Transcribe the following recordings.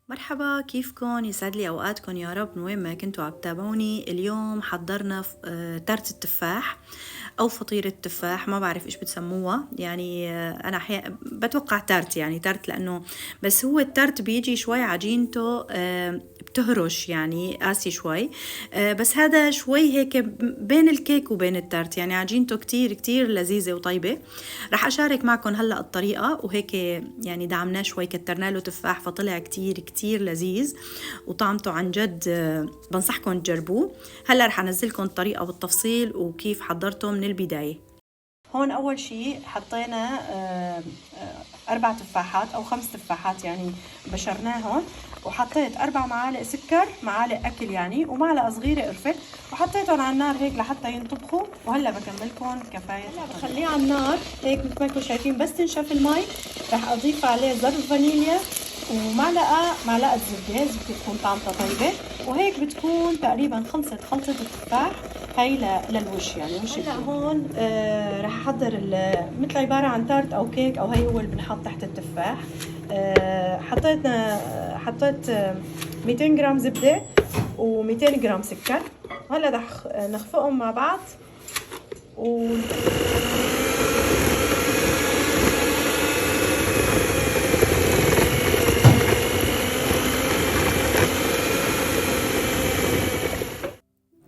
مرحبا، كيفكن؟ يسعد لي اوقاتكم يا رب من وين ما كنتوا عم تتابعوني. اليوم حضرنا تارت التفاح او فطيرة التفاح، ما بعرف ايش بتسموها يعني. انا بتوقع تارت، يعني تارت لانه بس هو التارت بيجي شوي عجينته بتهرش، يعني قاسي شوي. بس هذا شوي هيك بين الكيك وبين التارت، يعني عجينته كتير كتير لذيذة وطيبة. رح أشارك معكم هلأ الطريقة، وهيك يعني دعمناه شوي، كترنا له تفاح فطلع كتير كتير لذيذ وطعمته عن جد. بنصحكم تجربوه. هلأ رح أنزلكم الطريقة بالتفصيل وكيف حضرته من البداية. هون أول شي حطينا 4 تفاحات أو 5 تفاحات، يعني بشرناهم، وحطيت 4 معالق سكر، معالق أكل يعني، ومعلقة صغيرة قرفة، وحطيتهم على النار هيك لحتى ينطبخوا. وهلا بكملكم كفاية. هلا بخليه على النار هيك مثل ما انتم شايفين. بس تنشف المي رح أضيف عليه ظرف فانيليا ومعلقة زبدة تكون طعمتها طيبة، وهيك بتكون تقريبا خلصت خلطة التفاح هاي للوش، يعني وش. هلا هون رح احضر مثل عبارة عن تارت او كيك، او هي هو اللي بنحط تحت التفاح. حطيت 200 جرام زبدة و200 جرام سكر. هلا رح نخفقهم مع بعض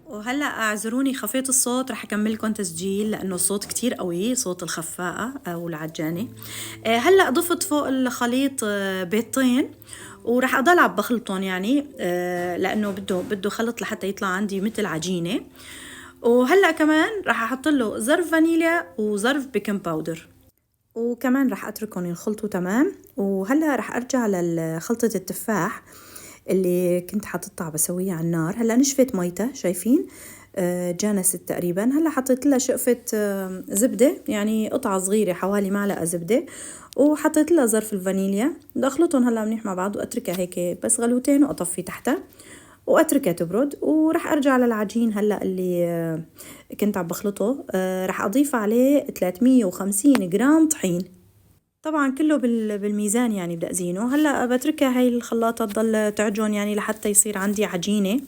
وهلا اعذروني خفيت الصوت، رح اكملكم تسجيل لانه الصوت كتير قوي، صوت الخفاقه او العجانه. هلا ضفت فوق الخليط بيضتين، وراح اضل عم بخلطهم يعني لانه بده خلط لحتى يطلع عندي مثل عجينه. وهلا كمان راح احط له ظرف فانيليا وظرف بيكنج باودر، وكمان راح اتركهم ينخلطوا تمام. وهلا راح ارجع لخلطة التفاح اللي كنت حاططها بسويها على النار. هلا نشفت ميتها، شايفين جانست تقريبا. هلا حطيت لها شقفة زبدة، يعني قطعة صغيرة حوالي معلقة زبدة، وحطيت لها ظرف الفانيليا. بدي اخلطهم هلا منيح مع بعض واتركها هيك بس غلوتين واطفي تحتها واتركها تبرد. وراح ارجع للعجين هلا اللي كنت عم بخلطه. راح اضيف عليه 350 جرام طحين، طبعا كله بالميزان يعني بدي ازينه. هلا بتركها هاي الخلاطة تضل تعجن يعني لحتى يصير عندي عجينة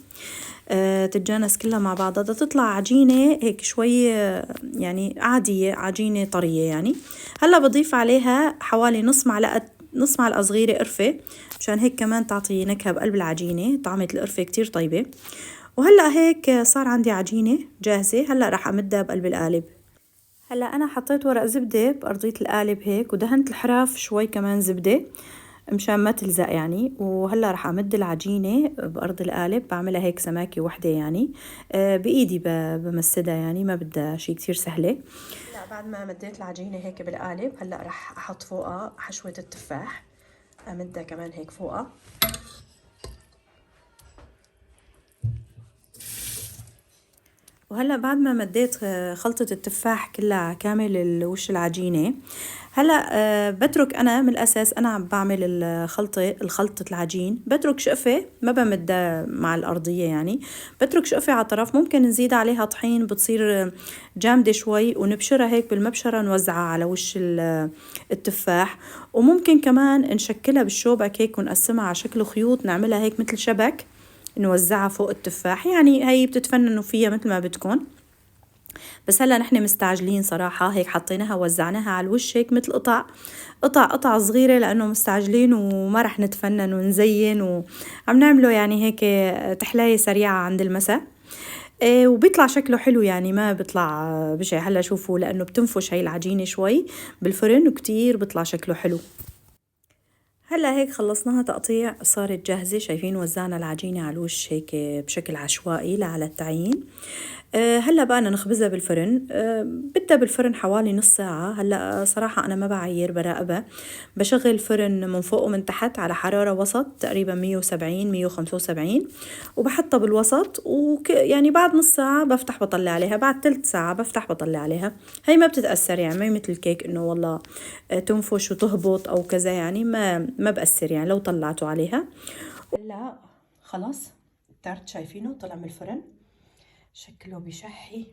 تتجانس كلها مع بعضها، بدها تطلع عجينة هيك شوي يعني عادية، عجينة طرية يعني. هلا بضيف عليها حوالي نص معلقة صغيرة قرفة، مشان هيك كمان تعطي نكهة بقلب العجينة. طعمة القرفة كتير طيبة. وهلا هيك صار عندي عجينة جاهزة. هلا رح امدها بقلب القالب. هلا انا حطيت ورق زبدة بأرضية القالب هيك، ودهنت الحراف شوي كمان زبدة مشان ما تلزق يعني. وهلا رح امد العجينة بأرض القالب، بعملها هيك سماكة وحدة يعني. بإيدي بمسدها، يعني ما بدها شي كتير سهلة. هلا بعد ما مديت العجينة هيك بالقالب، هلا رح احط فوقها حشوة التفاح، امدها كمان هيك فوقها. وهلا بعد ما مديت خلطة التفاح كلها كامل الوش العجينة، هلا بترك انا من الاساس انا عم بعمل الخلطة العجين، بترك شقفة ما بمدها مع الارضية يعني. بترك شقفة على طرف، ممكن نزيد عليها طحين بتصير جامدة شوي، ونبشرها هيك بالمبشرة نوزعها على وش التفاح. وممكن كمان نشكلها بالشوبك هيك ونقسمها على شكل خيوط، نعملها هيك مثل شبك نوزعها فوق التفاح. يعني هي بتتفننوا فيها مثل ما بدكم. بس هلا نحن مستعجلين صراحة، هيك حطيناها وزعناها على الوش هيك مثل قطع صغيرة، لأنه مستعجلين وما رح نتفنن ونزين، وعم نعمله يعني هيك تحلاية سريعة عند المساء. وبيطلع شكله حلو يعني، ما بيطلع بشع. هلا شوفوا، لأنه بتنفش هاي العجينة شوي بالفرن وكتير بيطلع شكله حلو. هلا هيك خلصناها تقطيع، صارت جاهزة. شايفين وزعنا العجينة على الوش هيك بشكل عشوائي لا على التعيين. هلا بقى نخبزها بالفرن. بدها بالفرن حوالي نص ساعة. هلا صراحة أنا ما بعير، براقبها. بشغل الفرن من فوق ومن تحت على حرارة وسط، تقريبا 170 175، وبحطها بالوسط. يعني بعد نص ساعة بفتح بطلع عليها، بعد تلت ساعة بفتح بطلع عليها. هي ما بتتأثر يعني، ما مثل الكيك إنه والله تنفش وتهبط أو كذا، يعني ما بأثر يعني لو طلعته عليها. هلا خلص التارت شايفينه طلع من الفرن، شكله بشهي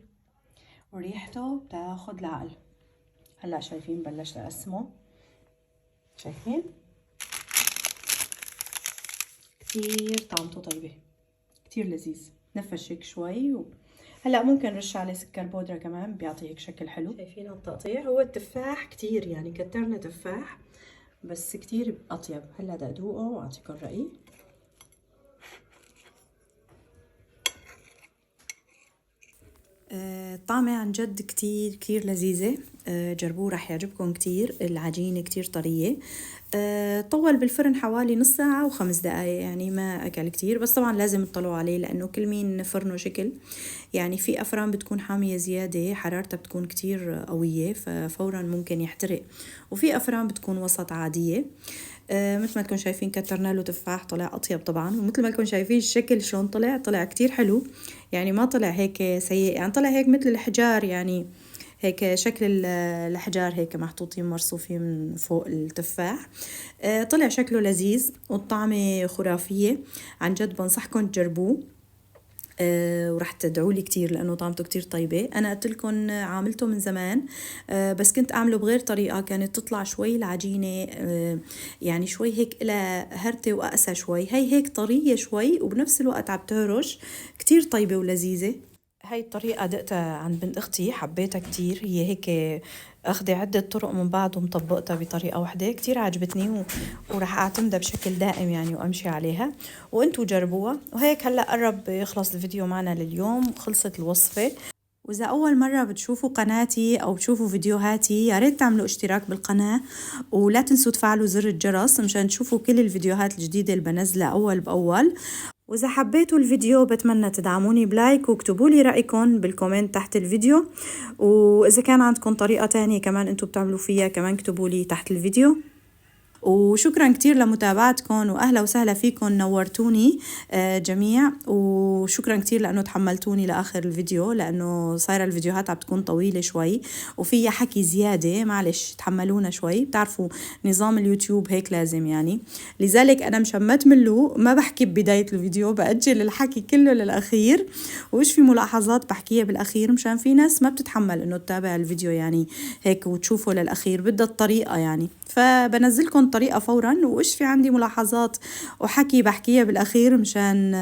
وريحته بتاخد العقل. هلا شايفين بلشت اقسمه، شايفين كتير طعمته طيبة، كتير لذيذ، نفش هيك شوي هلا ممكن نرش عليه سكر بودرة كمان بيعطي هيك شكل حلو. شايفين التقطيع؟ هو التفاح كتير يعني كترنا تفاح بس كتير أطيب. هلا بدي أدوقه وأعطيكم رأيي. طعمة عن جد كتير كتير لذيذة. جربوه رح يعجبكم كتير. العجينة كتير طرية. طول بالفرن حوالي نص ساعة و5 دقايق، يعني ما أكل كتير، بس طبعا لازم تطلعوا عليه لأنه كل مين فرنه شكل. يعني في أفران بتكون حامية زيادة، حرارتها بتكون كتير قوية ففورا ممكن يحترق، وفي أفران بتكون وسط عادية. مثل ما تكون شايفين كترنا له تفاح طلع أطيب طبعا، ومثل ما تكون شايفين الشكل شلون طلع كتير حلو، يعني ما طلع هيك سيء، يعني طلع هيك مثل الحجار، يعني هيك شكل الأحجار هيك محطوطين مرصوفين من فوق التفاح. طلع شكله لذيذ والطعمة خرافية، عن جد بنصحكم تجربوه. ورح تدعوا لي كتير لأنه طعمته كتير طيبة. أنا قلت لكم عاملته من زمان، بس كنت أعمله بغير طريقة، كانت تطلع شوي العجينة يعني شوي هيك إلى هرتة وأقسى شوي، هي هيك طرية شوي وبنفس الوقت عم تهرش، كتير طيبة ولذيذة. هاي الطريقة دقتها عند بنت أختي حبيتها كتير، هي هيك أخذي عدة طرق من بعض ومطبقتها بطريقة واحدة، كتير عجبتني ورح أعتمدها بشكل دائم يعني وأمشي عليها، وأنتوا جربوها. وهيك هلأ قرب يخلص الفيديو معنا لليوم، خلصت الوصفة. وإذا أول مرة بتشوفوا قناتي أو بتشوفوا فيديوهاتي يا ريت تعملوا اشتراك بالقناة، ولا تنسوا تفعلوا زر الجرس مشان تشوفوا كل الفيديوهات الجديدة اللي بنزلها أول بأول. وإذا حبيتوا الفيديو بتمنى تدعموني بلايك واكتبوا لي رأيكم بالكومنت تحت الفيديو، وإذا كان عندكم طريقة تانية كمان أنتوا بتعملوا فيها كمان اكتبوا لي تحت الفيديو. وشكرا كتير لمتابعتكم وأهلا وسهلا فيكم، نورتوني جميع، وشكرا كتير لأنه تحملتوني لآخر الفيديو، لأنه صايرة الفيديوهات عم تكون طويلة شوي وفيها حكي زيادة، معلش تحملونا شوي، بتعرفوا نظام اليوتيوب هيك لازم يعني. لذلك أنا مشمت منه ما بحكي ببداية الفيديو، بأجل الحكي كله للأخير، وإيش في ملاحظات بحكيها بالأخير مشان في ناس ما بتتحمل إنه تتابع الفيديو يعني هيك وتشوفه للأخير، بدها الطريقة يعني، فبنزلكم طريقة فورا، وإيش في عندي ملاحظات وحكي بحكيها بالأخير مشان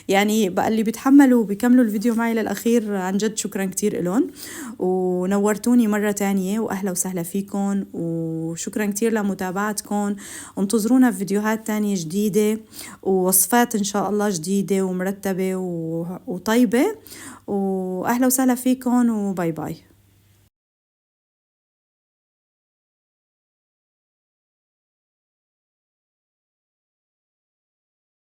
يعني بقى اللي بيتحملوا وبيكملوا الفيديو معي للأخير، عن جد شكرا كتير إلهم، ونورتوني مرة تانية وأهلا وسهلا فيكم، وشكرا كتير لمتابعتكم، وانتظرونا في فيديوهات تانية جديدة ووصفات إن شاء الله جديدة ومرتبة وطيبة، وأهلا وسهلا فيكم وباي باي.